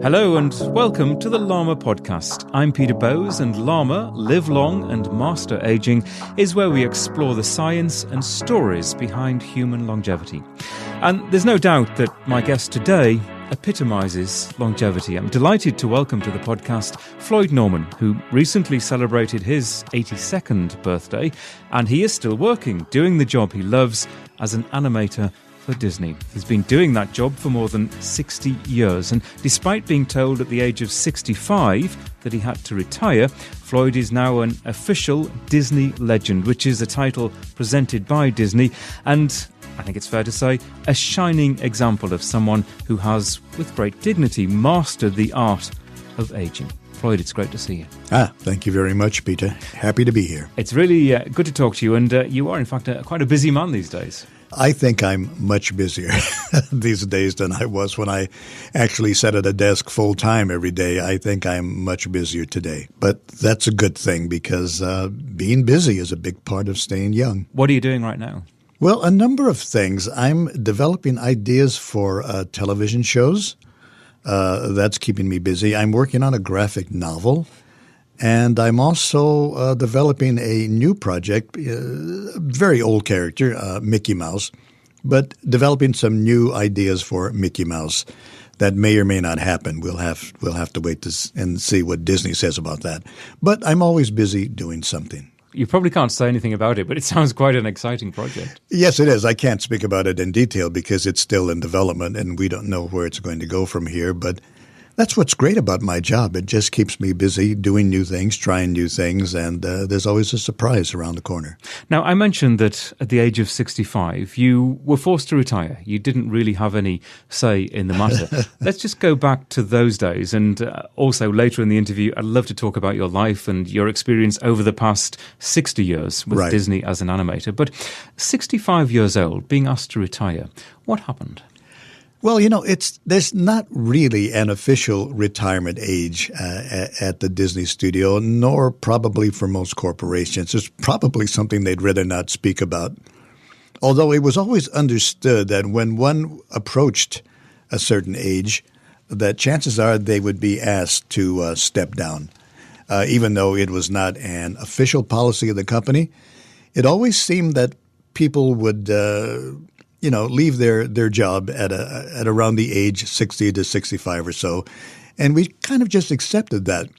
Hello and welcome to the Llama Podcast. I'm Peter Bowes, and Llama, Live Long and Master Aging, is where we explore the science and stories behind human longevity. And there's no doubt that my guest today epitomizes longevity. I'm delighted to welcome to the podcast Floyd Norman, who recently celebrated his 82nd birthday, and he is still working, doing the job he loves as an animator for Disney. He's been doing that job for more than 60 years, and despite being told at the age of 65 that he had to retire, Floyd is now an official Disney legend, which is a title presented by Disney, and I think it's fair to say a shining example of someone who has, with great dignity, mastered the art of aging. Floyd, it's great to see you. Thank you very much, Peter. Happy to be here. It's really good to talk to you, and you are, in fact, quite a busy man these days. I think I'm much busier these days than I was when I actually sat at a desk full-time every day. I think I'm much busier today. But that's a good thing because being busy is a big part of staying young. What are you doing right now? Well, a number of things. I'm developing ideas for television shows. That's keeping me busy. I'm working on a graphic novel. And I'm also developing a new project, very old character, Mickey Mouse, but developing some new ideas for Mickey Mouse that may or may not happen. We'll have to wait and see what Disney says about that. But I'm always busy doing something. You probably can't say anything about it, but it sounds quite an exciting project. Yes, it is. I can't speak about it in detail because it's still in development and we don't know where it's going to go from here. But that's what's great about my job. It just keeps me busy doing new things, trying new things, and there's always a surprise around the corner. Now, I mentioned that at the age of 65, you were forced to retire. You didn't really have any say in the matter. Let's just go back to those days. And also later in the interview, I'd love to talk about your life and your experience over the past 60 years with Disney as an animator. But 65 years old, being asked to retire, what happened? Well, there's not really an official retirement age at the Disney studio, nor probably for most corporations. It's probably something they'd rather not speak about. Although it was always understood that when one approached a certain age, that chances are they would be asked to step down. Even though it was not an official policy of the company, it always seemed that people would leave their job at around the age 60 to 65 or so. And we kind of just accepted that.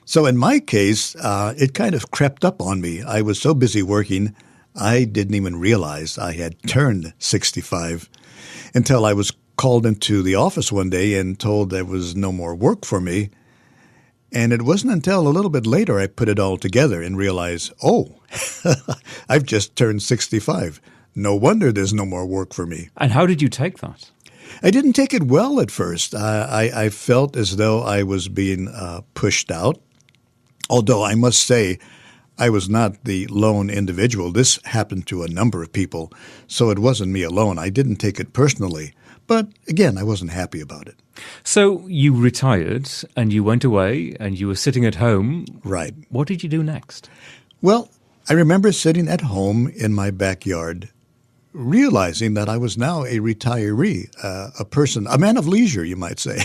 So in my case, it kind of crept up on me. I was so busy working, I didn't even realize I had turned 65 until I was called into the office one day and told there was no more work for me. And it wasn't until a little bit later I put it all together and realized, I've just turned 65. No wonder there's no more work for me. And how did you take that? I didn't take it well at first. I felt as though I was being pushed out. Although I must say I was not the lone individual. This happened to a number of people, so it wasn't me alone. I didn't take it personally. But again, I wasn't happy about it. So you retired and you went away and you were sitting at home. Right. What did you do next? Well, I remember sitting at home in my backyard realizing that I was now a retiree, a man of leisure, you might say.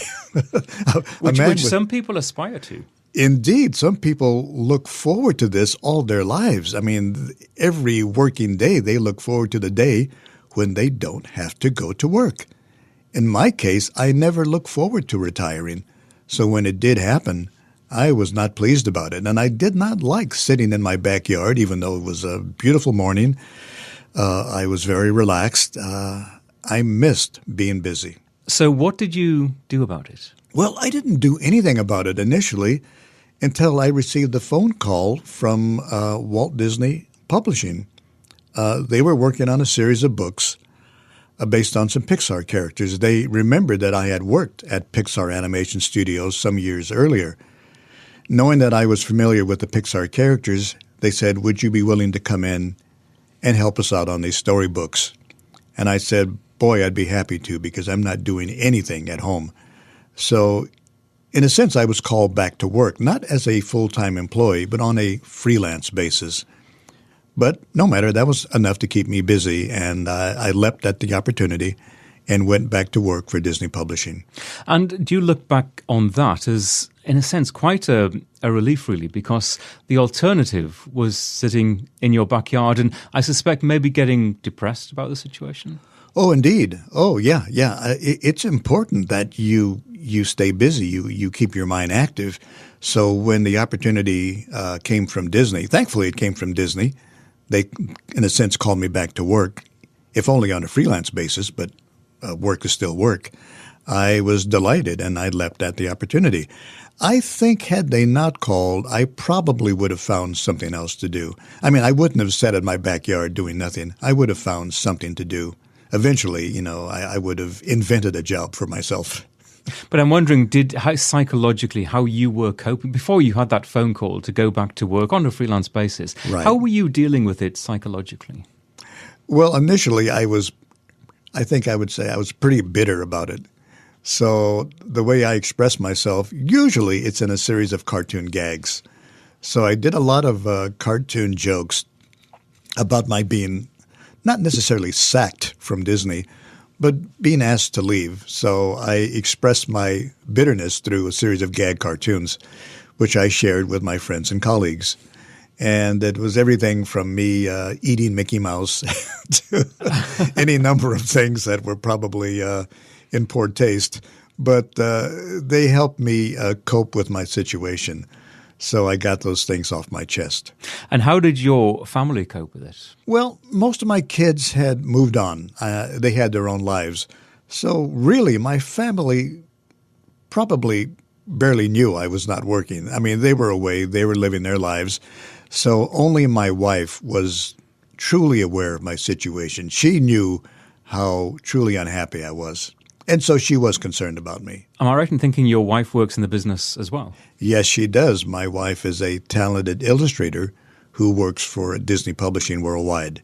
Which some people aspire to. Indeed. Some people look forward to this all their lives. I mean, every working day, they look forward to the day when they don't have to go to work. In my case, I never looked forward to retiring. So when it did happen, I was not pleased about it. And I did not like sitting in my backyard, even though it was a beautiful morning. I was very relaxed. I missed being busy. So what did you do about it? Well, I didn't do anything about it initially until I received a phone call from Walt Disney Publishing. They were working on a series of books based on some Pixar characters. They remembered that I had worked at Pixar Animation Studios some years earlier. Knowing that I was familiar with the Pixar characters, they said, would you be willing to come in and help us out on these storybooks? And I said, boy, I'd be happy to because I'm not doing anything at home. So in a sense, I was called back to work, not as a full-time employee, but on a freelance basis. But no matter, that was enough to keep me busy, and I leapt at the opportunity and went back to work for Disney Publishing. And do you look back on that as, in a sense, quite a relief, really, because the alternative was sitting in your backyard and I suspect maybe getting depressed about the situation? Oh, indeed. Oh, yeah. It's important that you stay busy, you keep your mind active. So when the opportunity came from Disney, thankfully it came from Disney, they, in a sense, called me back to work, if only on a freelance basis, but work is still work. I was delighted and I leapt at the opportunity. I think had they not called, I probably would have found something else to do. I mean, I wouldn't have sat in my backyard doing nothing. I would have found something to do. Eventually, I would have invented a job for myself. But I'm wondering, psychologically, how you were coping before you had that phone call to go back to work on a freelance basis. Right. How were you dealing with it psychologically? Well, initially, I think I would say I was pretty bitter about it. So the way I express myself, usually it's in a series of cartoon gags. So I did a lot of cartoon jokes about my being not necessarily sacked from Disney, but being asked to leave. So I expressed my bitterness through a series of gag cartoons, which I shared with my friends and colleagues. And it was everything from me eating Mickey Mouse to any number of things that were probably in poor taste. But they helped me cope with my situation. So I got those things off my chest. And how did your family cope with it? Well, most of my kids had moved on. They had their own lives. So really, my family probably barely knew I was not working. I mean, they were away. They were living their lives. So only my wife was truly aware of my situation. She knew how truly unhappy I was. And so she was concerned about me. Am I right in thinking your wife works in the business as well? Yes, she does. My wife is a talented illustrator who works for Disney Publishing worldwide.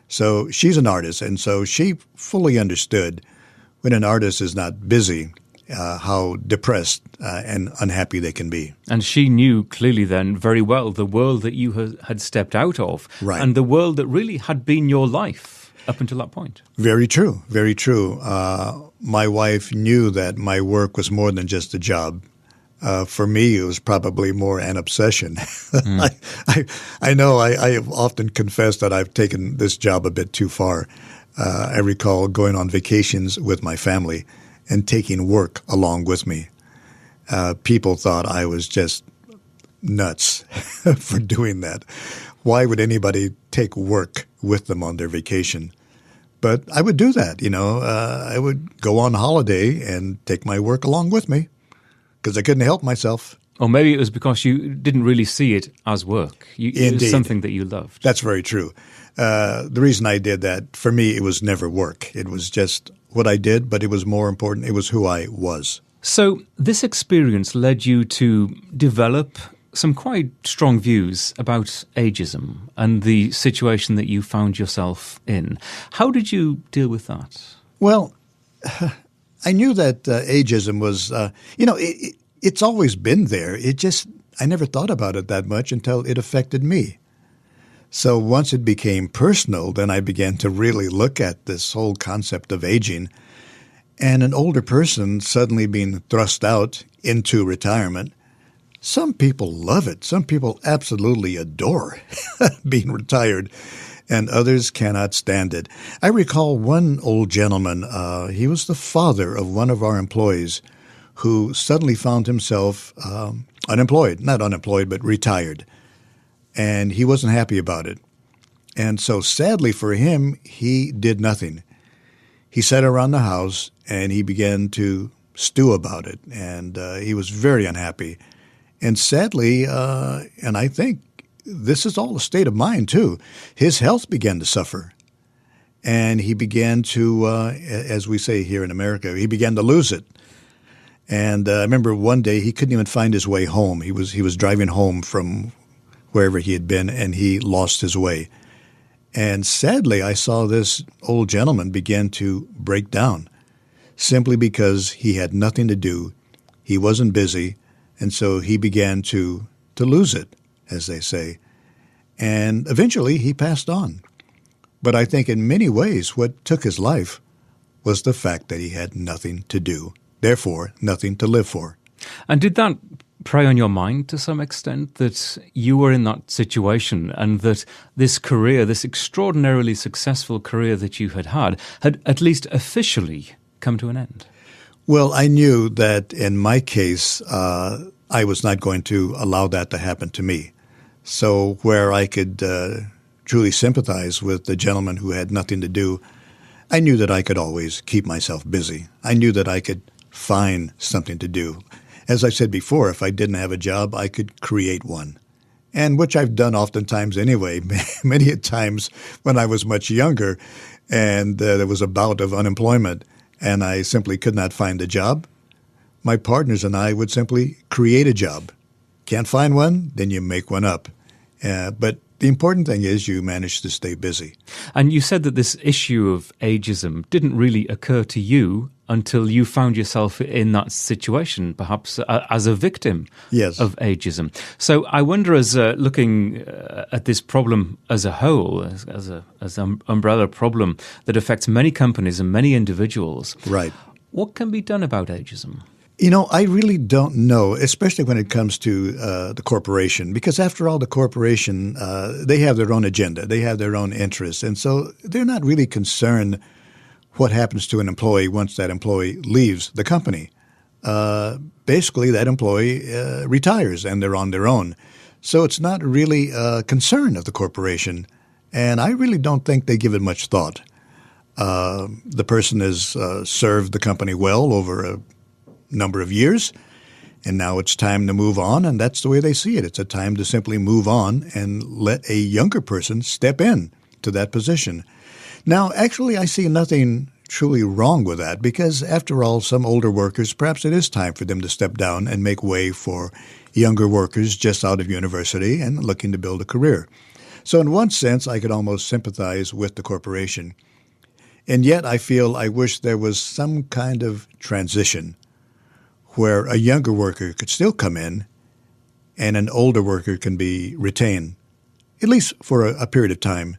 So she's an artist, and so she fully understood when an artist is not busy, how depressed and unhappy they can be. And she knew clearly then very well the world that you had stepped out of, right, and the world that really had been your life up until that point. Very true, very true. My wife knew that my work was more than just a job. For me, it was probably more an obsession. I know I have often confessed that I've taken this job a bit too far. I recall going on vacations with my family and taking work along with me. People thought I was just nuts for doing that. Why would anybody take work with them on their vacation? But I would do that, I would go on holiday and take my work along with me because I couldn't help myself. Or maybe it was because you didn't really see it as work. It was something that you loved. That's very true. The reason I did that, for me, it was never work. It was just what I did, but it was more important. It was who I was. So this experience led you to develop some quite strong views about ageism and the situation that you found yourself in. How did you deal with that? Well, I knew that ageism was, it's always been there. I never thought about it that much until it affected me. So once it became personal, then I began to really look at this whole concept of aging. And an older person suddenly being thrust out into retirement, some people love it. Some people absolutely adore being retired, and others cannot stand it. I recall one old gentleman, he was the father of one of our employees, who suddenly found himself unemployed, not unemployed, but retired. And he wasn't happy about it. And so sadly for him, he did nothing. He sat around the house and he began to stew about it. And he was very unhappy. And sadly, and I think this is all a state of mind too, his health began to suffer. And he began to, as we say here in America, he began to lose it. And I remember one day he couldn't even find his way home. He was driving home from wherever he had been, and he lost his way. And sadly, I saw this old gentleman begin to break down simply because he had nothing to do. He wasn't busy, and so he began to lose it, as they say. And eventually he passed on. But I think in many ways what took his life was the fact that he had nothing to do, therefore nothing to live for. And did that prey on your mind to some extent, that you were in that situation and that this career, this extraordinarily successful career that you had at least officially come to an end? Well, I knew that in my case, I was not going to allow that to happen to me. So where I could truly sympathize with the gentleman who had nothing to do, I knew that I could always keep myself busy. I knew that I could find something to do. As I said before, if I didn't have a job, I could create one, and which I've done oftentimes anyway, many times when I was much younger and there was a bout of unemployment and I simply could not find a job. My partners and I would simply create a job. Can't find one? Then you make one up. But the important thing is you manage to stay busy. And you said that this issue of ageism didn't really occur to you until you found yourself in that situation, perhaps as a victim of ageism. So I wonder, as looking at this problem as a whole, as an umbrella problem that affects many companies and many individuals, right? What can be done about ageism? You know, I really don't know, especially when it comes to the corporation, because after all, the corporation, they have their own agenda. They have their own interests. And so they're not really concerned what happens to an employee once that employee leaves the company. Basically, that employee retires and they're on their own. So it's not really a concern of the corporation. And I really don't think they give it much thought. The person has served the company well over a number of years, and now it's time to move on, and that's the way they see it. It's a time to simply move on and let a younger person step in to that position. Now, actually, I see nothing truly wrong with that because, after all, some older workers, perhaps it is time for them to step down and make way for younger workers just out of university and looking to build a career. So in one sense, I could almost sympathize with the corporation. And yet I feel I wish there was some kind of transition where a younger worker could still come in and an older worker can be retained, at least for a period of time,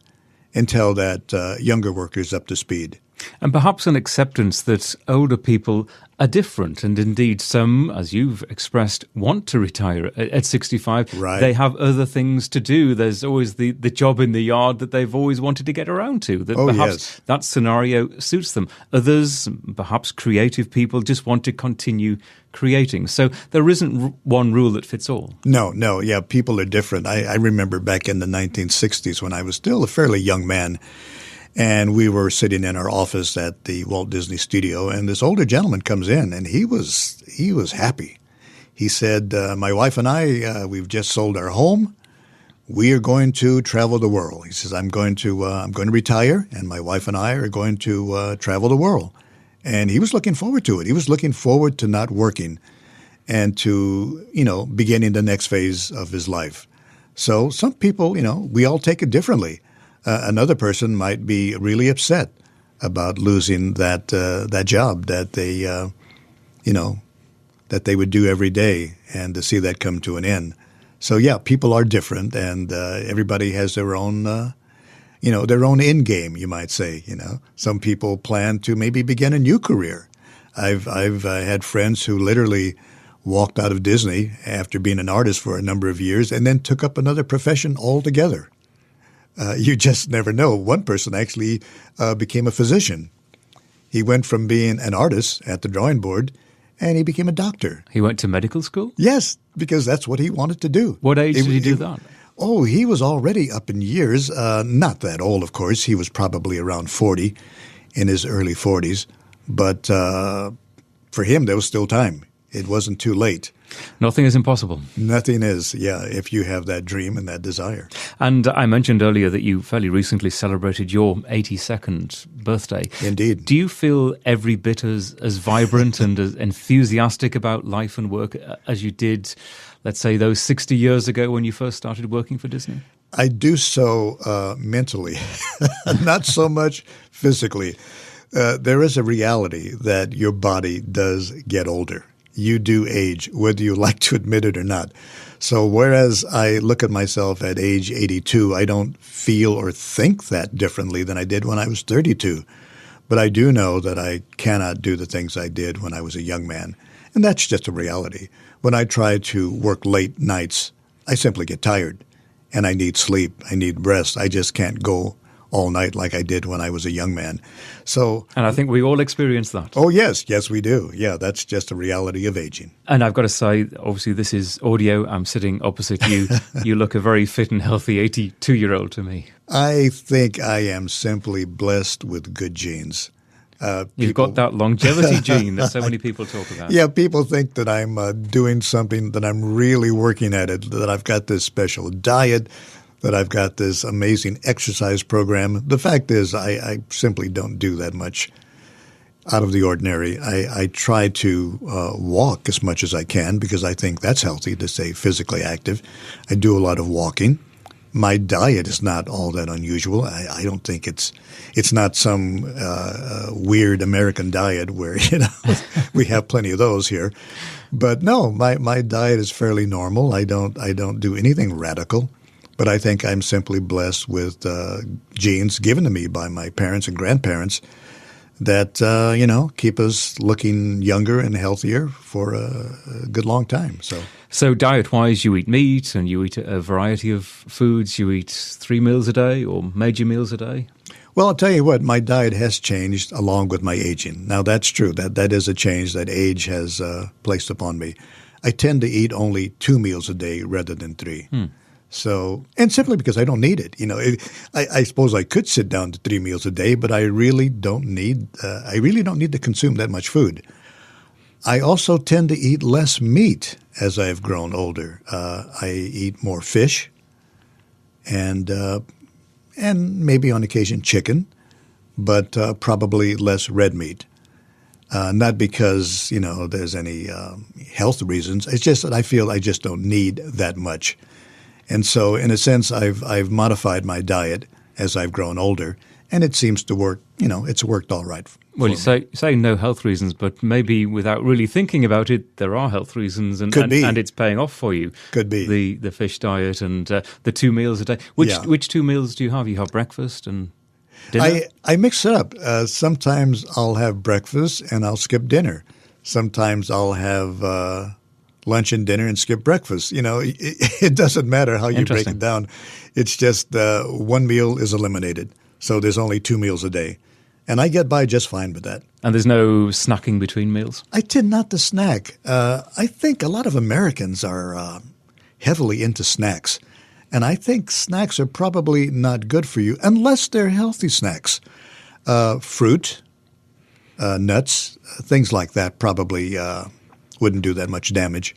until that younger worker is up to speed. And perhaps an acceptance that older people are different, and indeed some, as you've expressed, want to retire at 65. Right. They have other things to do. There's always the job in the yard that they've always wanted to get around to, that perhaps that scenario suits them. Others, perhaps creative people, just want to continue creating. So there isn't one rule that fits all. No, yeah, people are different. I remember back in the 1960s when I was still a fairly young man, and we were sitting in our office at the Walt Disney Studio, and this older gentleman comes in, and he was happy. He said, "My wife and I, we've just sold our home. We are going to travel the world." He says, "I'm going to retire, and my wife and I are going to travel the world." And he was looking forward to it. He was looking forward to not working and to, beginning the next phase of his life. So some people, we all take it differently. Another person might be really upset about losing that job that they, that they would do every day, and to see that come to an end. So yeah, people are different, and everybody has their own, their own end game, you might say. Some people plan to maybe begin a new career. I've had friends who literally walked out of Disney after being an artist for a number of years, and then took up another profession altogether. You just never know. One person actually became a physician. He went from being an artist at the drawing board, and he became a doctor. He went to medical school? Yes, because that's what he wanted to do. What age did he do that? Oh, he was already up in years. Not that old, of course. He was probably around 40, in his early 40s. But for him, there was still time. It wasn't too late. Nothing is impossible. Nothing is, if you have that dream and that desire. And I mentioned earlier that you fairly recently celebrated your 82nd birthday. Indeed. Do you feel every bit as vibrant and as enthusiastic about life and work as you did, let's say, those 60 years ago when you first started working for Disney? I do so mentally, not so much physically. There is a reality that your body does get older. You do age, whether you like to admit it or not. So whereas I look at myself at age 82, I don't feel or think that differently than I did when I was 32. But I do know that I cannot do the things I did when I was a young man. And that's just a reality. When I try to work late nights, I simply get tired. And I need sleep. I need rest. I just can't go all night like I did when I was a young man. And I think we all experience that. Oh, yes. Yes, we do. Yeah, that's just a reality of aging. And I've got to say, obviously, this is audio. I'm sitting opposite you. You look a very fit and healthy 82-year-old to me. I think I am simply blessed with good genes. You've got that longevity gene that so many people talk about. Yeah, people think that I'm doing something, that I'm really working at it, that I've got this special diet, that I've got this amazing exercise program. The fact is I simply don't do that much out of the ordinary. I try to walk as much as I can because I think that's healthy to stay physically active. I do a lot of walking. My diet is not all that unusual. I don't think it's not some weird American diet where we have plenty of those here. But no, my diet is fairly normal. I don't do anything radical. But I think I'm simply blessed with genes given to me by my parents and grandparents that, keep us looking younger and healthier for a good long time. So diet-wise, you eat meat and you eat a variety of foods. You eat 3 meals a day or major meals a day? Well, I'll tell you what, my diet has changed along with my aging. Now, that's true. That is a change that age has placed upon me. I tend to eat only 2 meals a day rather than 3. So, and simply because I don't need it. I suppose I could sit down to 3 meals a day, but I really don't need to consume that much food. I also tend to eat less meat as I have grown older. I eat more fish and maybe on occasion chicken, but probably less red meat. Not because, there's any health reasons. It's just that I feel I just don't need that much. And so, in a sense, I've modified my diet as I've grown older, and it seems to work. It's worked all right. Well, you say no health reasons, but maybe without really thinking about it, there are health reasons, and it's paying off for you. Could be the fish diet and the 2 meals a day. Which 2 meals do you have? You have breakfast and dinner? I mix it up. Sometimes I'll have breakfast and I'll skip dinner. Sometimes I'll have lunch and dinner and skip breakfast. It doesn't matter how you break it down. It's just 1 meal is eliminated. So there's only 2 meals a day. And I get by just fine with that. And there's no snacking between meals? I tend not to snack. I think a lot of Americans are heavily into snacks. And I think snacks are probably not good for you unless they're healthy snacks. Fruit, nuts, things like that probably wouldn't do that much damage.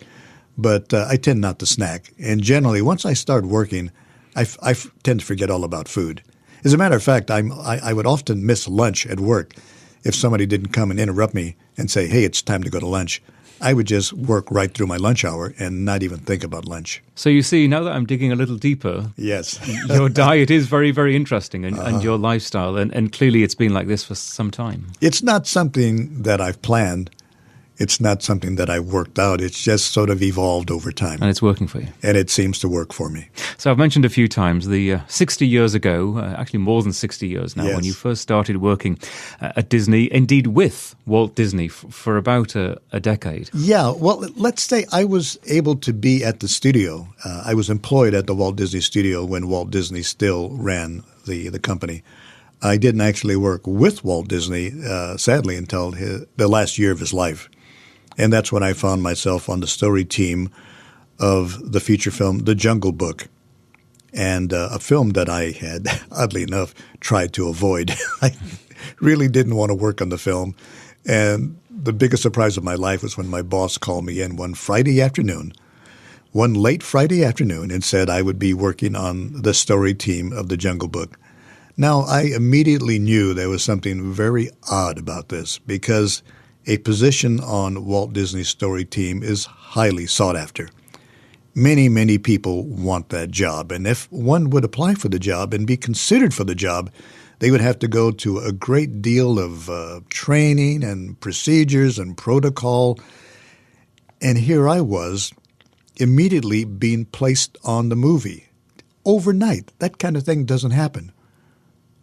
But I tend not to snack. And generally, once I start working, I tend to forget all about food. As a matter of fact, I would often miss lunch at work if somebody didn't come and interrupt me and say, hey, it's time to go to lunch. I would just work right through my lunch hour and not even think about lunch. So you see, now that I'm digging a little deeper, yes, your diet is very, very interesting and your lifestyle. And clearly it's been like this for some time. It's not something that I've planned. It's not something that I worked out. It's just sort of evolved over time. And it's working for you. And it seems to work for me. So I've mentioned a few times the 60 years ago, actually more than 60 years now, when you first started working at Disney, indeed with Walt Disney for about a decade. Yeah, well, let's say I was able to be at the studio. I was employed at the Walt Disney Studio when Walt Disney still ran the company. I didn't actually work with Walt Disney, sadly, until the last year of his life. And that's when I found myself on the story team of the feature film The Jungle Book, and a film that I had, oddly enough, tried to avoid. I really didn't want to work on the film. And the biggest surprise of my life was when my boss called me in one late Friday afternoon, and said I would be working on the story team of The Jungle Book. Now, I immediately knew there was something very odd about this, because a position on Walt Disney's story team is highly sought after. Many, many people want that job. And if one would apply for the job and be considered for the job, they would have to go to a great deal of training and procedures and protocol. And here I was, immediately being placed on the movie. Overnight. That kind of thing doesn't happen.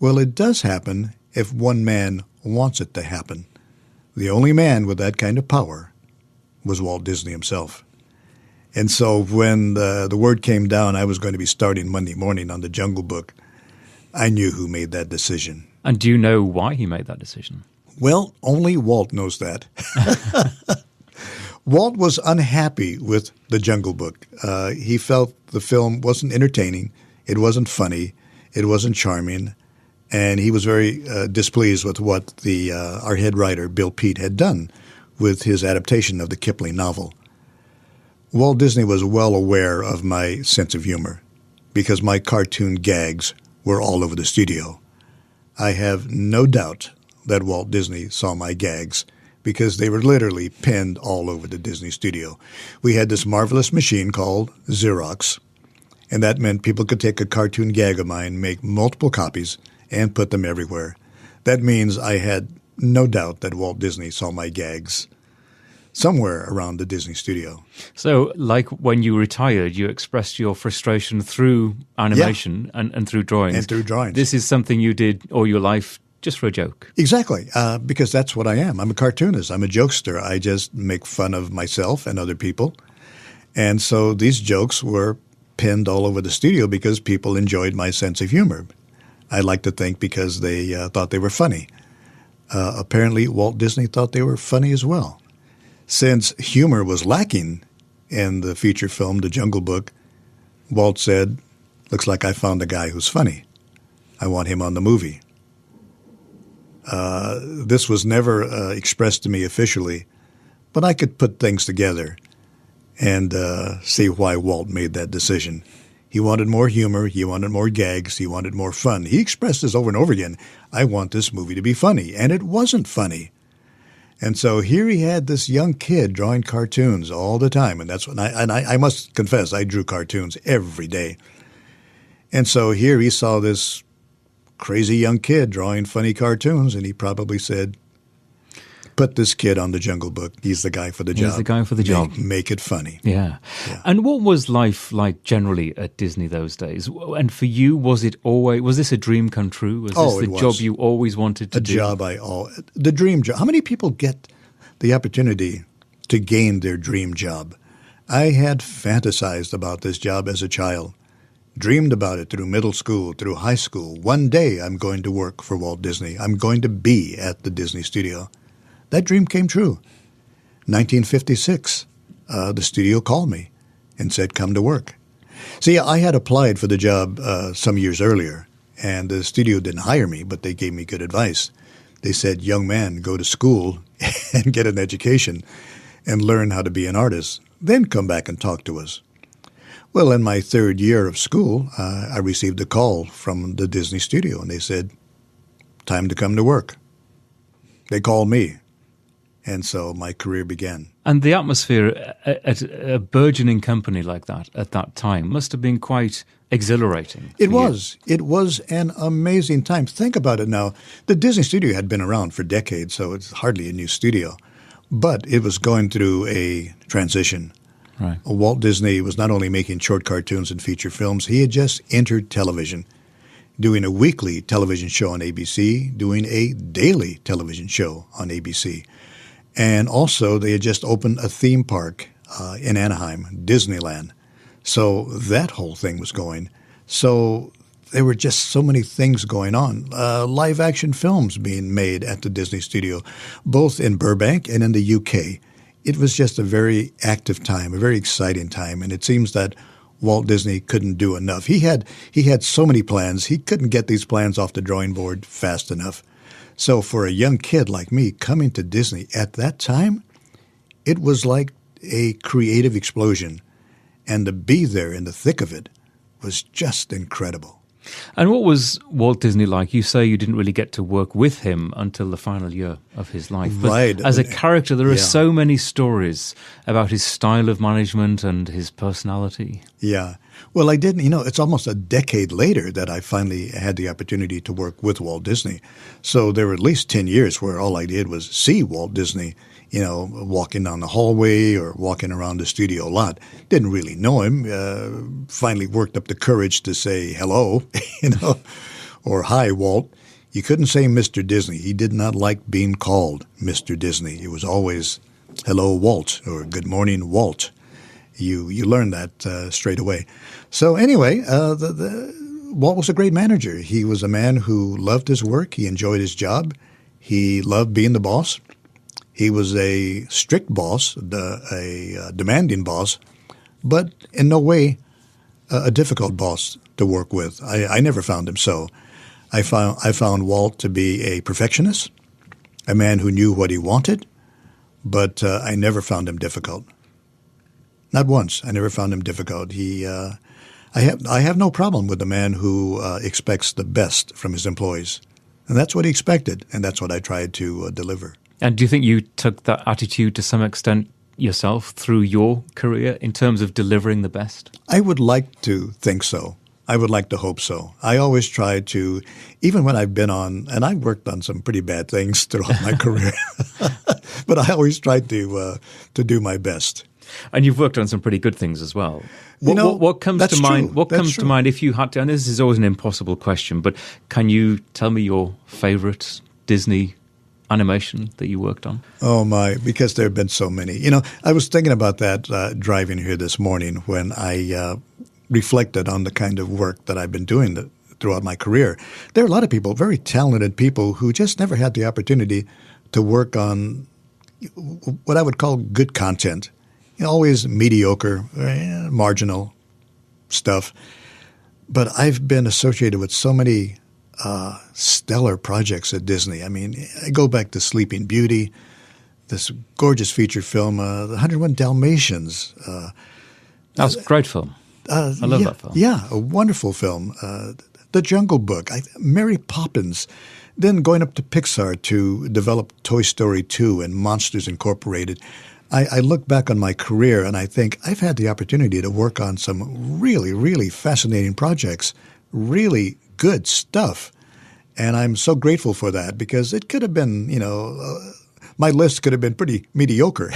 Well, it does happen if one man wants it to happen. The only man with that kind of power was Walt Disney himself. And so when the word came down I was going to be starting Monday morning on the Jungle Book, I knew who made that decision. And do you know why he made that decision? Well, only Walt knows that. Walt was unhappy with the Jungle Book. He felt the film wasn't entertaining, it wasn't funny, it wasn't charming, and he was very displeased with what our head writer, Bill Peet, had done with his adaptation of the Kipling novel. Walt Disney was well aware of my sense of humor because my cartoon gags were all over the studio. I have no doubt that Walt Disney saw my gags because they were literally pinned all over the Disney studio. We had this marvelous machine called Xerox, and that meant people could take a cartoon gag of mine, make multiple copies, and put them everywhere. That means I had no doubt that Walt Disney saw my gags somewhere around the Disney studio. So, like when you retired, you expressed your frustration through animation and through drawings. And through drawings. This is something you did all your life just for a joke. Exactly, because that's what I am. I'm a cartoonist. I'm a jokester. I just make fun of myself and other people. And so these jokes were pinned all over the studio because people enjoyed my sense of humor. I like to think because they thought they were funny. Apparently, Walt Disney thought they were funny as well. Since humor was lacking in the feature film, The Jungle Book, Walt said, "Looks like I found a guy who's funny. I want him on the movie." This was never expressed to me officially, but I could put things together and see why Walt made that decision. He wanted more humor. He wanted more gags. He wanted more fun. He expressed this over and over again. I want this movie to be funny. And it wasn't funny. And so here he had this young kid drawing cartoons all the time. And that's when I must confess, I drew cartoons every day. And so here he saw this crazy young kid drawing funny cartoons, and he probably said, "Put this kid on the Jungle Book. He's the guy for the job. He's the guy for the job. Make it funny." Yeah. And what was life like generally at Disney those days? And for you, was this a dream come true? Was this the job you always wanted to do? The dream job. How many people get the opportunity to gain their dream job? I had fantasized about this job as a child. Dreamed about it through middle school, through high school. One day I'm going to work for Walt Disney. I'm going to be at the Disney studio. That dream came true. 1956, the studio called me and said, "Come to work." See, I had applied for the job some years earlier, and the studio didn't hire me, but they gave me good advice. They said, "Young man, go to school and get an education and learn how to be an artist. Then come back and talk to us." Well, in my third year of school, I received a call from the Disney studio, and they said, "Time to come to work." They called me, and so my career began. And the atmosphere at a burgeoning company like that at that time must have been quite exhilarating. It was. It was an amazing time. Think about it now. The Disney studio had been around for decades, so it's hardly a new studio. But it was going through a transition. Right. Walt Disney was not only making short cartoons and feature films, he had just entered television, doing a weekly television show on ABC, doing a daily television show on ABC. And also they had just opened a theme park in Anaheim, Disneyland. So that whole thing was going. So there were just so many things going on. Live action films being made at the Disney studio, both in Burbank and in the UK. It was just a very active time, a very exciting time, and it seems that Walt Disney couldn't do enough. He had so many plans. He couldn't get these plans off the drawing board fast enough. So for a young kid like me coming to Disney at that time, it was like a creative explosion, and to be there in the thick of it was just incredible. And what was Walt Disney like? You say you didn't really get to work with him until the final year of his life. But right. As a character, there are so many stories about his style of management and his personality. Yeah. Well, I didn't, it's almost a decade later that I finally had the opportunity to work with Walt Disney. So there were at least 10 years where all I did was see Walt Disney, walking down the hallway or walking around the studio a lot. Didn't really know him. Finally worked up the courage to say hello, or hi, Walt. You couldn't say Mr. Disney. He did not like being called Mr. Disney. It was always, hello, Walt, or good morning, Walt. You learn that straight away. So anyway, Walt was a great manager. He was a man who loved his work. He enjoyed his job. He loved being the boss. He was a strict boss, a demanding boss, but in no way a difficult boss to work with. I never found him so. I found Walt to be a perfectionist, a man who knew what he wanted, but I never found him difficult. Not once. I never found him difficult. I have no problem with a man who expects the best from his employees, and that's what he expected, and that's what I tried to deliver. And do you think you took that attitude to some extent yourself through your career in terms of delivering the best? I would like to think so. I would like to hope so. I always try to, even when I've been on, and I've worked on some pretty bad things throughout my career, but I always try to do my best. And you've worked on some pretty good things as well. What comes to mind? True. What comes to mind if you had to? And this is always an impossible question, but can you tell me your favorite Disney animation that you worked on? Oh my! Because there have been so many. I was thinking about that driving here this morning when I reflected on the kind of work that I've been doing throughout my career. There are a lot of people, very talented people, who just never had the opportunity to work on what I would call good content. Always mediocre, marginal stuff. But I've been associated with so many stellar projects at Disney. I mean, I go back to Sleeping Beauty, this gorgeous feature film, The 101 Dalmatians. That was a great film. I love that film. Yeah, a wonderful film. The Jungle Book, Mary Poppins. Then going up to Pixar to develop Toy Story 2 and Monsters Incorporated. I look back on my career and I think I've had the opportunity to work on some really, really fascinating projects, really good stuff. And I'm so grateful for that because it could have been, my list could have been pretty mediocre.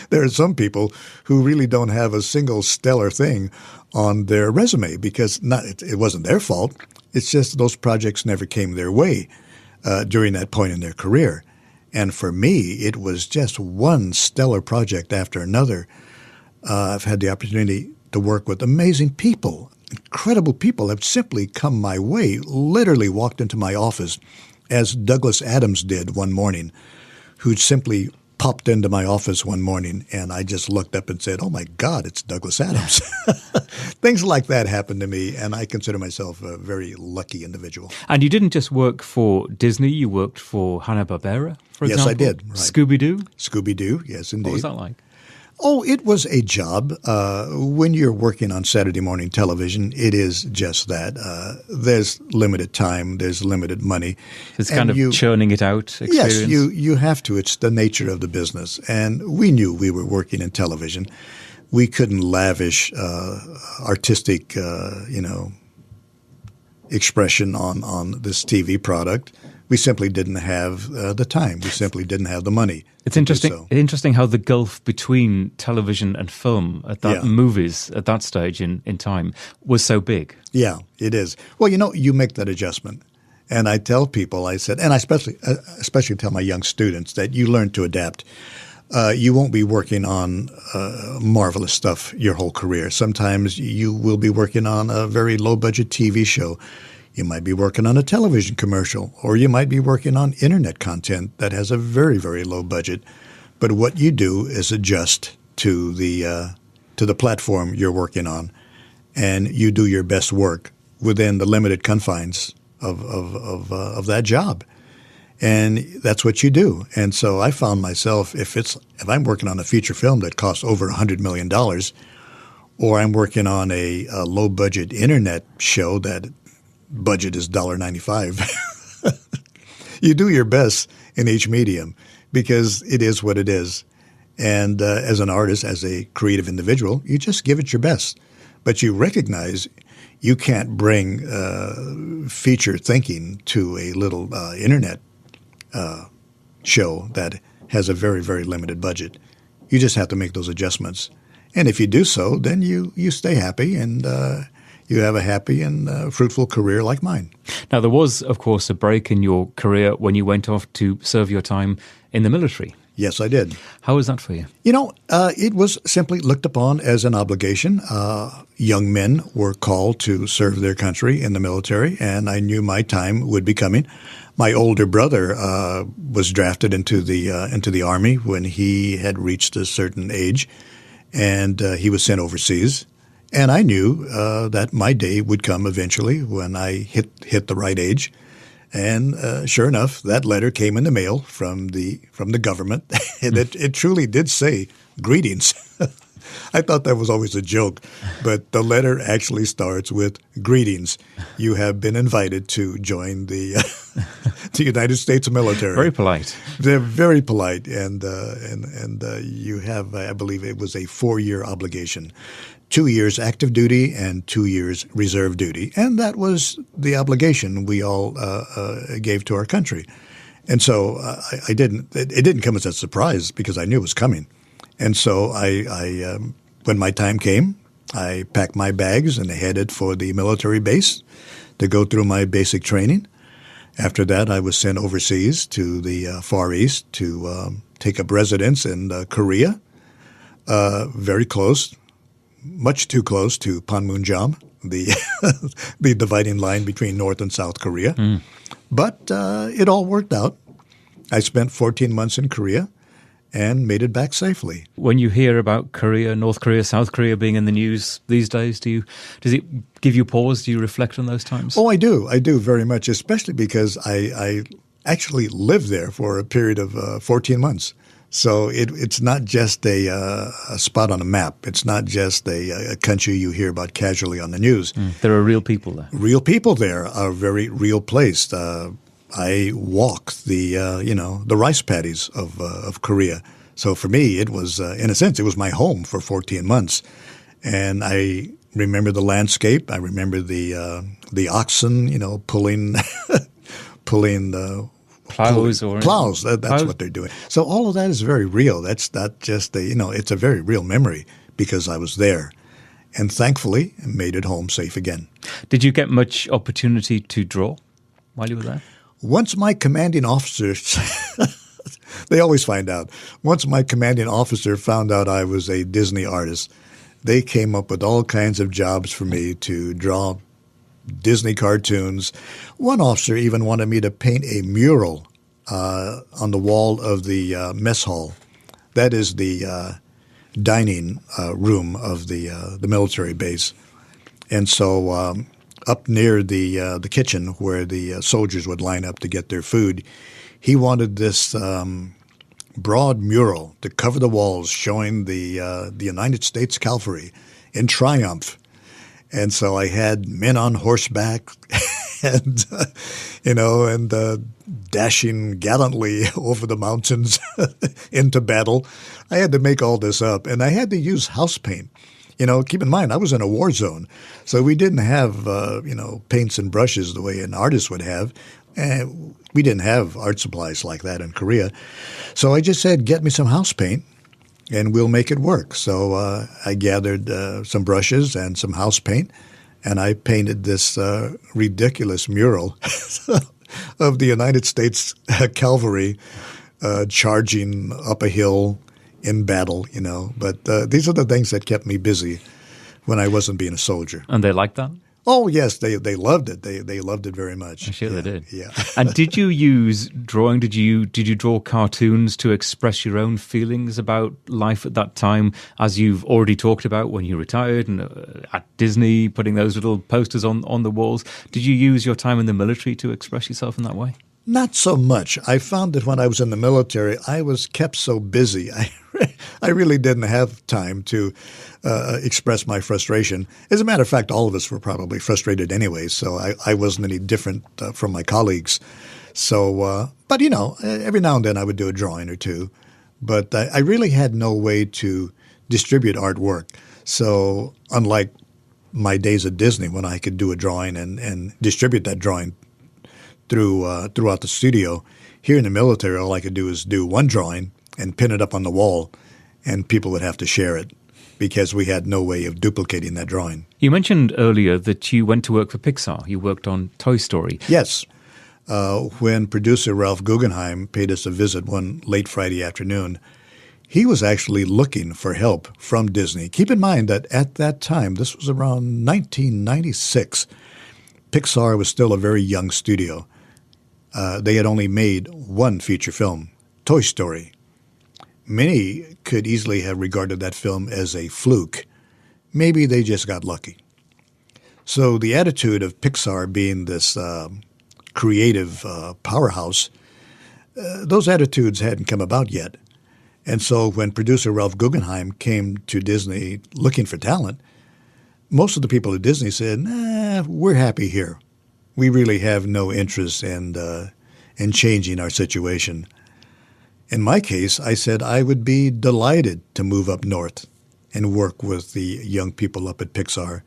There are some people who really don't have a single stellar thing on their resume because it wasn't their fault. It's just those projects never came their way during that point in their career. And for me, it was just one stellar project after another. I've had the opportunity to work with amazing people. Incredible people have simply come my way, literally walked into my office, as Douglas Adams did one morning, who simply popped into my office one morning, and I just looked up and said, oh, my God, it's Douglas Adams. Things like that happened to me, and I consider myself a very lucky individual. And you didn't just work for Disney, you worked for Hanna-Barbera, for example? Yes, I did. Right. Scooby-Doo? Scooby-Doo, yes, indeed. What was that like? Oh, it was a job. When you're working on Saturday morning television, it is just that. There's limited time. There's limited money. It's kind of churning it out experience? Yes, you have to. It's the nature of the business. And we knew we were working in television. We couldn't lavish artistic, expression on this TV product. We simply didn't have the time. We simply didn't have the money. It's interesting how the gulf between television and film movies at that stage in time was so big. Yeah, it is. Well, you make that adjustment. And I tell people, I said, and I especially tell my young students that you learn to adapt. You won't be working on marvelous stuff your whole career. Sometimes you will be working on a very low-budget TV show. You might be working on a television commercial, or you might be working on internet content that has a very, very low budget. But what you do is adjust to the platform you're working on, and you do your best work within the limited confines of that job. And that's what you do. And so I found myself, if I'm working on a feature film that costs over $100 million, or I'm working on a low-budget internet show that budget is $1.95. You do your best in each medium because it is what it is. And as an artist, as a creative individual, you just give it your best. But you recognize you can't bring feature thinking to a little internet show that has a very, very limited budget. You just have to make those adjustments. And if you do so, then you stay happy and you have a happy and fruitful career like mine. Now, there was, of course, a break in your career when you went off to serve your time in the military. Yes, I did. How was that for you? It was simply looked upon as an obligation. Young men were called to serve their country in the military, and I knew my time would be coming. My older brother was drafted into the Army when he had reached a certain age, and he was sent overseas. And I knew that my day would come eventually when I hit the right age. And sure enough, that letter came in the mail from the government, and it truly did say greetings. I thought that was always a joke, but the letter actually starts with greetings. You have been invited to join the United States military. Very polite. They're very polite, and you have, I believe, it was a 4-year obligation. 2 years active duty and 2 years reserve duty. And that was the obligation we all gave to our country. And so it didn't come as a surprise because I knew it was coming. And so I when my time came, I packed my bags and headed for the military base to go through my basic training. After that, I was sent overseas to the Far East to take up residence in Korea, very close. Much too close to Panmunjom, the dividing line between North and South Korea. Mm. But it all worked out. I spent 14 months in Korea and made it back safely. When you hear about Korea, North Korea, South Korea being in the news these days, does it give you pause? Do you reflect on those times? Oh, I do. I do very much, especially because I actually lived there for a period of 14 months. So it's not just a spot on a map. It's not just a country you hear about casually on the news. There are real people there. Real people there. A very real place. I walked the rice paddies of Korea. So for me, it was in a sense it was my home for 14 months, and I remember the landscape. I remember the oxen, pulling pulling the plows. That's what they're doing. So all of that is very real. That's not just it's a very real memory because I was there, and thankfully made it home safe again. Did you get much opportunity to draw while you were there? Once my commanding officers, they always find out. Once my commanding officer found out I was a Disney artist, they came up with all kinds of jobs for me to draw Disney cartoons. One officer even wanted me to paint a mural on the wall of the mess hall. That is the dining room of the military base. And so up near the kitchen where the soldiers would line up to get their food, he wanted this broad mural to cover the walls showing the United States Cavalry in triumph. And so I had men on horseback and dashing gallantly over the mountains into battle. I had to make all this up, and I had to use house paint. Keep in mind, I was in a war zone, so we didn't have, paints and brushes the way an artist would have. And we didn't have art supplies like that in Korea. So I just said, get me some house paint, and we'll make it work. So I gathered some brushes and some house paint, and I painted this ridiculous mural of the United States Cavalry charging up a hill in battle, But these are the things that kept me busy when I wasn't being a soldier. And they liked that? Oh, yes, they loved it. They loved it very much. I'm sure they did. Yeah. And did you use drawing? Did you draw cartoons to express your own feelings about life at that time, as you've already talked about when you retired and at Disney, putting those little posters on the walls? Did you use your time in the military to express yourself in that way? Not so much. I found that when I was in the military, I was kept so busy. I really didn't have time to express my frustration. As a matter of fact, all of us were probably frustrated anyway, so I wasn't any different from my colleagues. So, but every now and then I would do a drawing or two. But I really had no way to distribute artwork. So unlike my days at Disney when I could do a drawing and distribute that drawing throughout the studio, here in the military, all I could do is do one drawing and pin it up on the wall, and people would have to share it. because we had no way of duplicating that drawing. You mentioned earlier that you went to work for Pixar. You worked on Toy Story. Yes. When producer Ralph Guggenheim paid us a visit one late Friday afternoon, he was actually looking for help from Disney. Keep in mind that at that time, this was around 1996, Pixar was still a very young studio. They had only made one feature film, Toy Story. Many could easily have regarded that film as a fluke. Maybe they just got lucky. So the attitude of Pixar being this creative powerhouse, those attitudes hadn't come about yet. And so when producer Ralph Guggenheim came to Disney looking for talent, most of the people at Disney said, "Nah, we're happy here. We really have no interest in changing our situation." In my case, I said I would be delighted to move up north and work with the young people up at Pixar.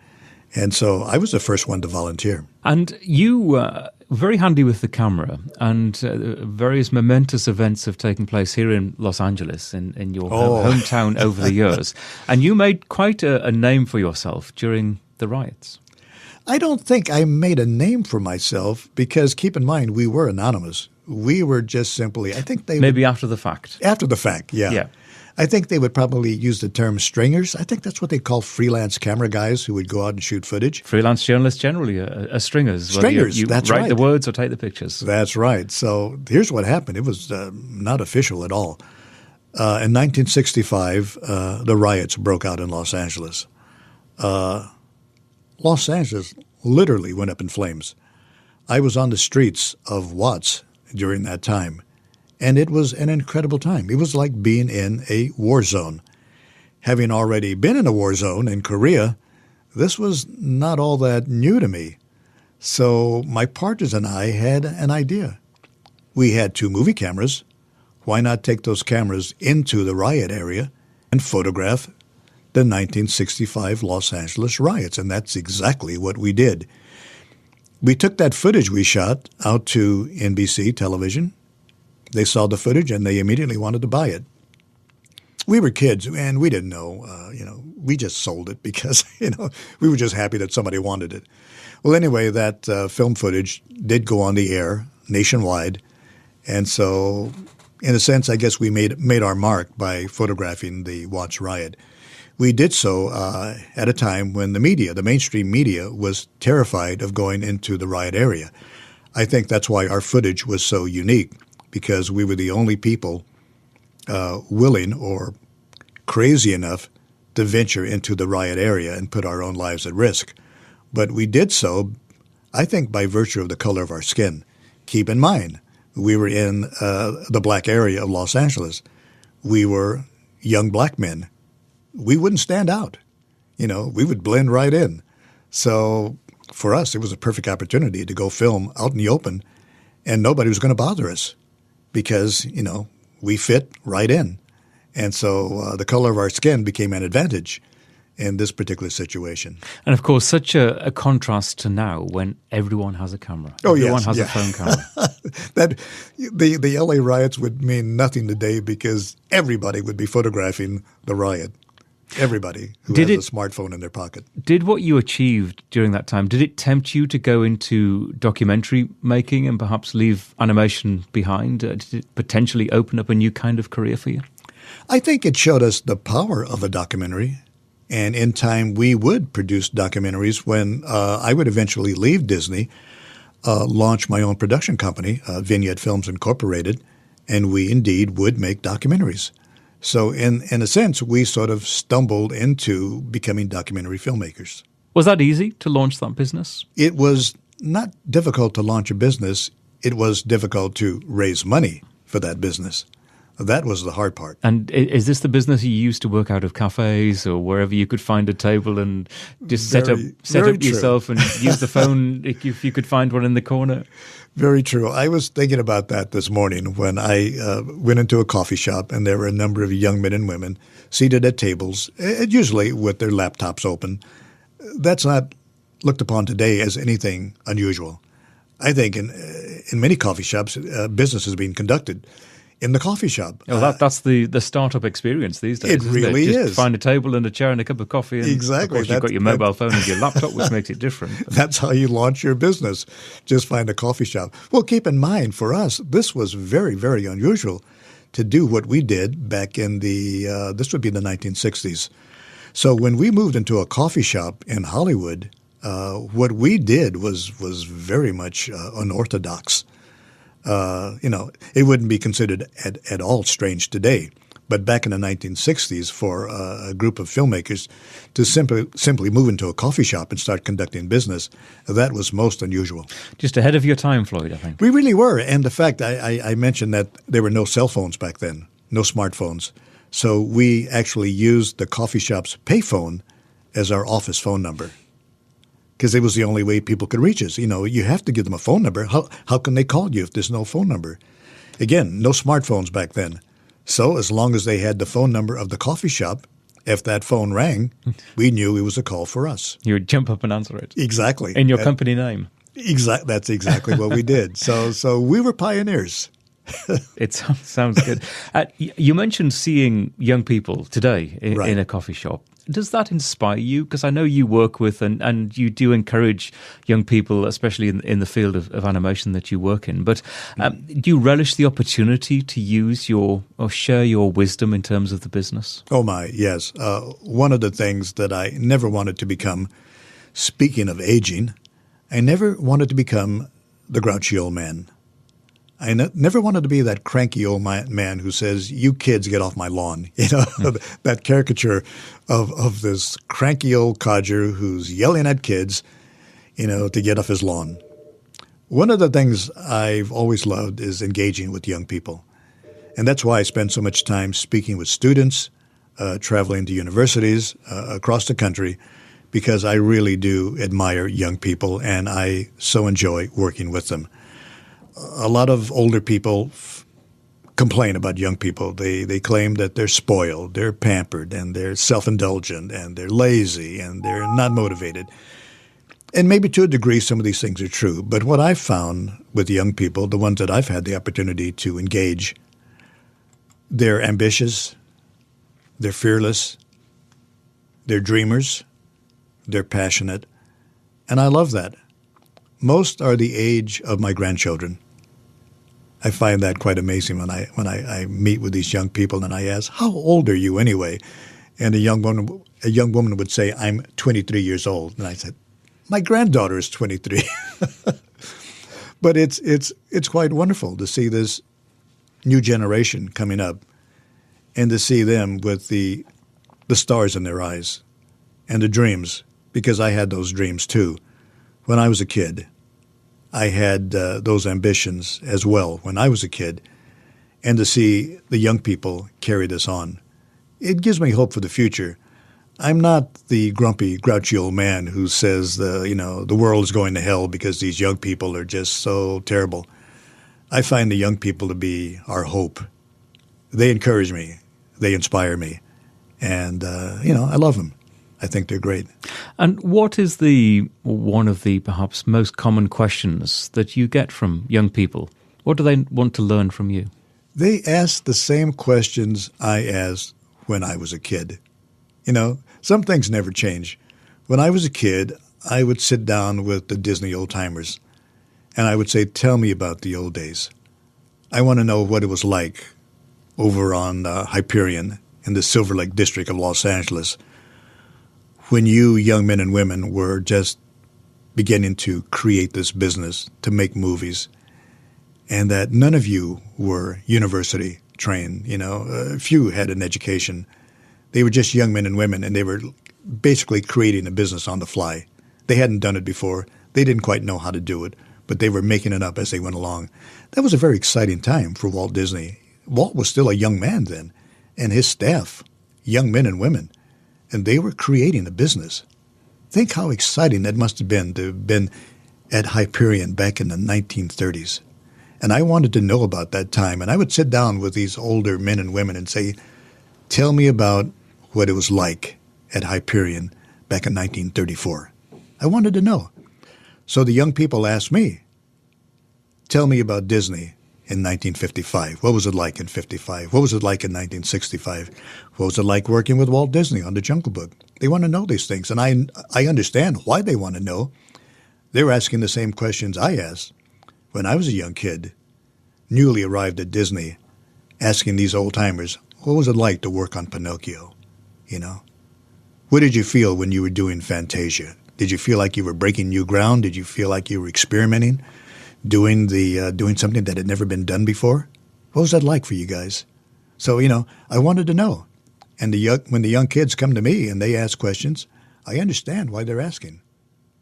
And so I was the first one to volunteer. And you were very handy with the camera, and various momentous events have taken place here in Los Angeles, in your hometown over the years. And you made quite a name for yourself during the riots. I don't think I made a name for myself because, keep in mind, we were anonymous. We were just simply, I think they Maybe after the fact. After the fact, yeah. I think they would probably use the term stringers. I think that's what they call freelance camera guys who would go out and shoot footage. Freelance journalists generally are stringers. Stringers, that's right. You write the words or take the pictures. That's right. So here's what happened. It was not official at all. In 1965, the riots broke out in Los Angeles. Los Angeles literally went up in flames. I was on the streets of Watts during that time. And it was an incredible time. It was like being in a war zone. Having already been in a war zone in Korea, this was not all that new to me. So my partners and I had an idea. We had 2 movie cameras. Why not take those cameras into the riot area and photograph the 1965 Los Angeles riots? And that's exactly what we did. We took that footage we shot out to NBC television. They saw the footage and they immediately wanted to buy it. We were kids and we didn't know, we just sold it because, we were just happy that somebody wanted it. Well, anyway, that film footage did go on the air nationwide. And so, in a sense, I guess we made our mark by photographing the Watts riot. We did so at a time when the mainstream media, was terrified of going into the riot area. I think that's why our footage was so unique, because we were the only people willing or crazy enough to venture into the riot area and put our own lives at risk. But we did so, I think, by virtue of the color of our skin. Keep in mind, we were in the black area of Los Angeles. We were young black men. We wouldn't stand out. We would blend right in. So for us, it was a perfect opportunity to go film out in the open, and nobody was going to bother us because, we fit right in. And so the color of our skin became an advantage in this particular situation. And of course, such a contrast to now when everyone has a camera. Everyone has a phone camera. The LA riots would mean nothing today because everybody would be photographing the riot. Everybody who has a smartphone in their pocket. Did what you achieved during that time, did it tempt you to go into documentary making and perhaps leave animation behind? Did it potentially open up a new kind of career for you? I think it showed us the power of a documentary. And in time, we would produce documentaries when I would eventually leave Disney, launch my own production company, Vignette Films Incorporated, and we indeed would make documentaries. So in a sense, we sort of stumbled into becoming documentary filmmakers. Was that easy to launch that business? It was not difficult to launch a business. It was difficult to raise money for that business. That was the hard part. And is this the business you used to work out of cafes or wherever you could find a table and just set up yourself and use the phone if you could find one in the corner? Very true. I was thinking about that this morning when I went into a coffee shop and there were a number of young men and women seated at tables, usually with their laptops open. That's not looked upon today as anything unusual. I think in many coffee shops, business is being conducted in the coffee shop. Well, that's the startup experience these days. It really Just is. Find a table and a chair and a cup of coffee. And exactly. Of course, you've got your mobile phone and your laptop, which makes it different. That's how you launch your business. Just find a coffee shop. Well, keep in mind, for us, this was very, very unusual to do what we did back in this would be the 1960s. So when we moved into a coffee shop in Hollywood, what we did was very much unorthodox. It wouldn't be considered at all strange today. But back in the 1960s, for a group of filmmakers to simply move into a coffee shop and start conducting business, that was most unusual. Just ahead of your time, Floyd, I think. We really were. And the fact I mentioned that there were no cell phones back then, no smartphones. So we actually used the coffee shop's payphone as our office phone number, because it was the only way people could reach us. You have to give them a phone number. How can they call you if there's no phone number? Again, no smartphones back then. So as long as they had the phone number of the coffee shop, if that phone rang, we knew it was a call for us. You would jump up and answer it. Exactly. In your company name. That's exactly what we did. So we were pioneers. It sounds good. You mentioned seeing young people today Right. in a coffee shop. Does that inspire you? Because I know you work with and you do encourage young people, especially in the field of animation that you work in. But do you relish the opportunity to use or share your wisdom in terms of the business? Oh, my, yes. One of the things that I never wanted to become, speaking of aging, I never wanted to become the grouchy old man. I never wanted to be that cranky old man who says, "You kids, get off my lawn." That caricature of this cranky old codger who's yelling at kids, to get off his lawn. One of the things I've always loved is engaging with young people. And that's why I spend so much time speaking with students, traveling to universities across the country, because I really do admire young people and I so enjoy working with them. A lot of older people complain about young people. They claim that they're spoiled, they're pampered, and they're self-indulgent, and they're lazy, and they're not motivated. And maybe to a degree some of these things are true. But what I've found with young people, the ones that I've had the opportunity to engage, they're ambitious, they're fearless, they're dreamers, they're passionate, and I love that. Most are the age of my grandchildren. I find that quite amazing when I meet with these young people and I ask, "How old are you anyway?" And a young woman would say, "I'm 23 years old." And I said, "My granddaughter is 23." But it's quite wonderful to see this new generation coming up and to see them with the stars in their eyes and the dreams, because I had those dreams too. When I was a kid, I had those ambitions as well when I was a kid. And to see the young people carry this on, it gives me hope for the future. I'm not the grumpy, grouchy old man who says the world is going to hell because these young people are just so terrible. I find the young people to be our hope. They encourage me. They inspire me. And, I love them. I think they're great. And what is one of the perhaps most common questions that you get from young people? What do they want to learn from you? They ask the same questions I asked when I was a kid. Some things never change. When I was a kid, I would sit down with the Disney old-timers, and I would say, "Tell me about the old days. I want to know what it was like over on Hyperion in the Silver Lake district of Los Angeles, when you young men and women were just beginning to create this business, to make movies, and that none of you were university trained. A few had an education. They were just young men and women, and they were basically creating a business on the fly. They hadn't done it before. They didn't quite know how to do it, but they were making it up as they went along. That was a very exciting time for Walt Disney. Walt was still a young man then, and his staff, young men and women, and they were creating a business. Think how exciting that must have been to have been at Hyperion back in the 1930s. And I wanted to know about that time. And I would sit down with these older men and women and say, "Tell me about what it was like at Hyperion back in 1934. I wanted to know. So the young people asked me, "Tell me about Disney in 1955? What was it like in 55? What was it like in 1965? What was it like working with Walt Disney on the Jungle Book? They want to know these things, and I understand why they want to know. They're asking the same questions I asked when I was a young kid, newly arrived at Disney, asking these old-timers, what was it like to work on Pinocchio, you know? What did you feel when you were doing Fantasia? Did you feel like you were breaking new ground? Did you feel like you were experimenting, doing something that had never been done before? What was that like for you guys? So, I wanted to know. And when the young kids come to me and they ask questions, I understand why they're asking,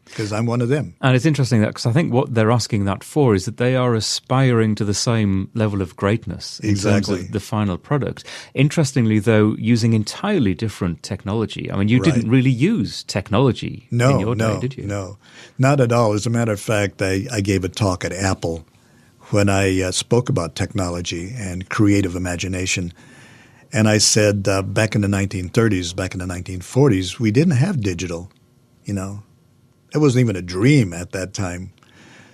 because I'm one of them. And it's interesting because I think what they're asking that for is that they are aspiring to the same level of greatness in terms of the final product. Interestingly, though, using entirely different technology. I mean, you didn't really use technology in your day, did you? No, not at all. As a matter of fact, I gave a talk at Apple when I spoke about technology and creative imagination. And I said back in the 1930s, back in the 1940s, we didn't have digital, It wasn't even a dream at that time.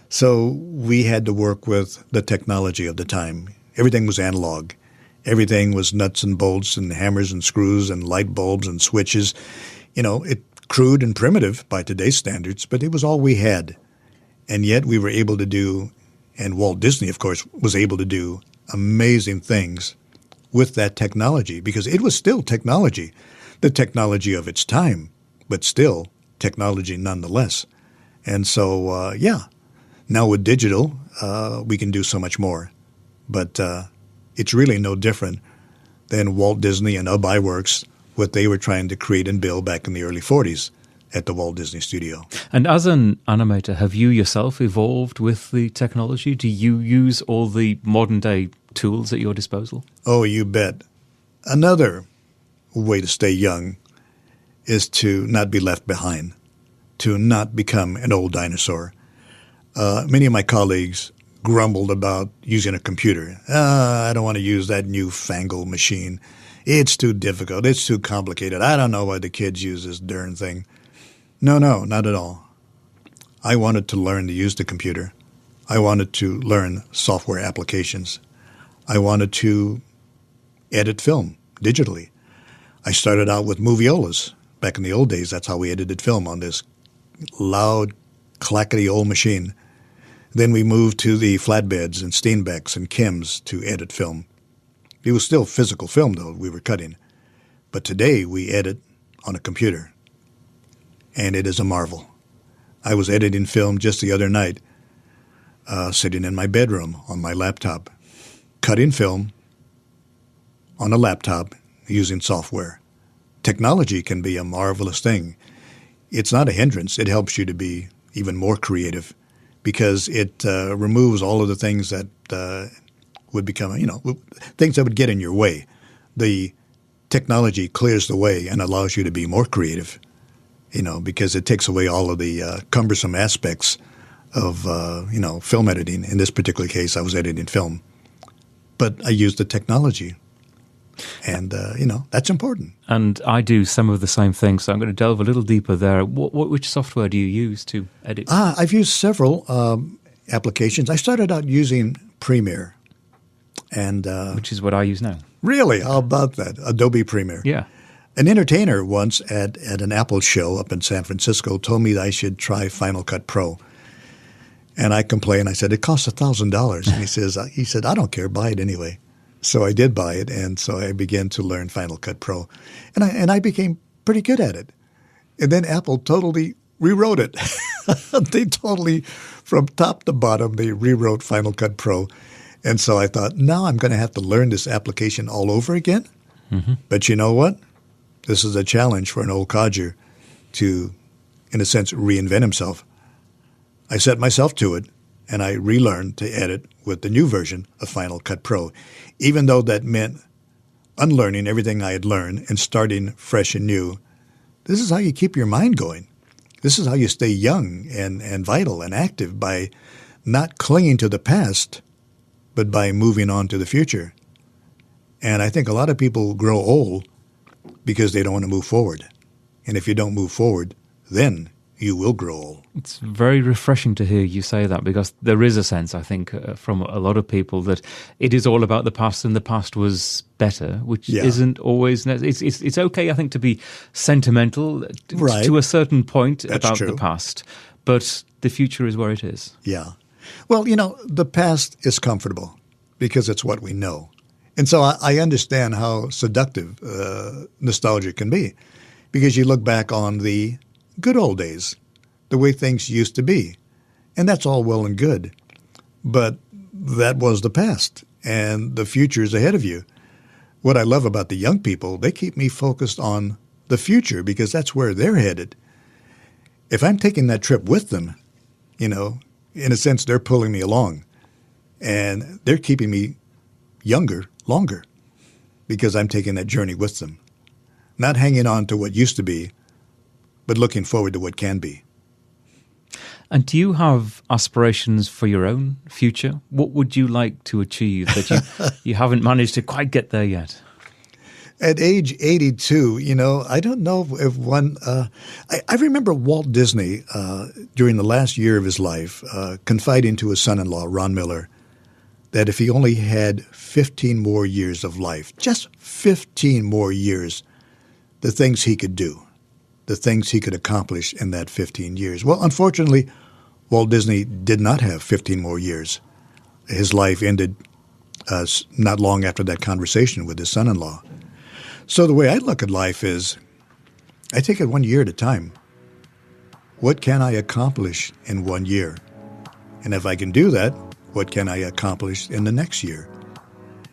So we had to work with the technology of the time. Everything was analog. Everything was nuts and bolts and hammers and screws and light bulbs and switches. It crude and primitive by today's standards, but it was all we had. And yet we were able to do, and Walt Disney, of course, was able to do amazing things with that technology, because it was still technology, the technology of its time, but still technology nonetheless. And so, now with digital, we can do so much more. But it's really no different than Walt Disney and Iwerks, what they were trying to create and build back in the early 40s at the Walt Disney Studio. And as an animator, have you yourself evolved with the technology? Do you use all the modern-day tools at your disposal? Oh, you bet. Another way to stay young is to not be left behind, to not become an old dinosaur. Many of my colleagues grumbled about using a computer. I don't want to use that newfangled machine. It's too difficult. It's too complicated. I don't know why the kids use this darn thing. No, not at all. I wanted to learn to use the computer. I wanted to learn software applications. I wanted to edit film digitally. I started out with moviolas. Back in the old days, that's how we edited film, on this loud, clackety old machine. Then we moved to the flatbeds and Steenbecks and Kims to edit film. It was still physical film, though, we were cutting. But today we edit on a computer, and it is a marvel. I was editing film just the other night, sitting in my bedroom on my laptop, cutting film on a laptop using software. Technology can be a marvelous thing. It's not a hindrance. It helps you to be even more creative, because it removes all of the things that would become, things that would get in your way. The technology clears the way and allows you to be more creative, because it takes away all of the cumbersome aspects of, film editing. In this particular case, I was editing film. But I used the technology. And, that's important. And I do some of the same things, so I'm going to delve a little deeper there. Which software do you use to edit? I've used several applications. I started out using Premiere. Which is what I use now. Really? How about that? Adobe Premiere. Yeah. An entertainer once at an Apple show up in San Francisco told me that I should try Final Cut Pro. And I complained. I said, it costs $1,000. And he said, I don't care. Buy it anyway. So I did buy it, and so I began to learn Final Cut Pro. And I became pretty good at it. And then Apple totally rewrote it. They totally, from top to bottom, they rewrote Final Cut Pro. And so I thought, now I'm going to have to learn this application all over again. Mm-hmm. But you know what? This is a challenge for an old codger to, in a sense, reinvent himself. I set myself to it, and I relearned to edit with the new version of Final Cut Pro, even though that meant unlearning everything I had learned and starting fresh and new. This is how you keep your mind going. This is how you stay young and vital and active, by not clinging to the past, but by moving on to the future. And I think a lot of people grow old because they don't want to move forward. And if you don't move forward, then you will grow old. It's very refreshing to hear you say that, because there is a sense, I think, from a lot of people that it is all about the past and the past was better, which isn't always... It's okay, I think, to be sentimental to a certain point about the past, but the future is where it is. Yeah. Well, the past is comfortable because it's what we know. And so I understand how seductive nostalgia can be, because you look back on the good old days, the way things used to be. And that's all well and good. But that was the past, and the future is ahead of you. What I love about the young people, they keep me focused on the future because that's where they're headed. If I'm taking that trip with them, in a sense, they're pulling me along. And they're keeping me younger longer because I'm taking that journey with them. Not hanging on to what used to be, but looking forward to what can be. And do you have aspirations for your own future? What would you like to achieve that you haven't managed to quite get there yet? At age 82, I don't know if one I remember Walt Disney, during the last year of his life, confiding to his son-in-law, Ron Miller, that if he only had 15 more years of life, just 15 more years, the things he could do, the things he could accomplish in that 15 years. Well, unfortunately, Walt Disney did not have 15 more years. His life ended not long after that conversation with his son-in-law. So the way I look at life is I take it 1 year at a time. What can I accomplish in 1 year? And if I can do that, what can I accomplish in the next year?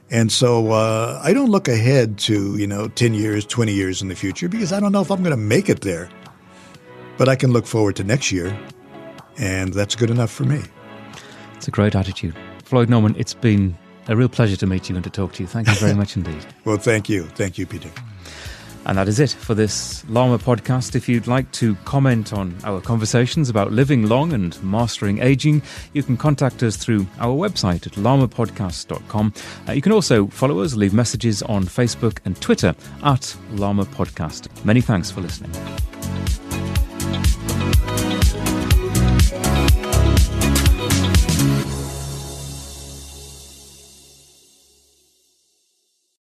And so I don't look ahead to, 10 years, 20 years in the future, because I don't know if I'm going to make it there. But I can look forward to next year, and that's good enough for me. It's a great attitude. Floyd Norman, it's been a real pleasure to meet you and to talk to you. Thank you very much indeed. Well, thank you. Thank you, Peter. And that is it for this Llama podcast. If you'd like to comment on our conversations about living long and mastering aging, you can contact us through our website at lamapodcast.com. You can also follow us, leave messages on Facebook and Twitter at Llama Podcast. Many thanks for listening.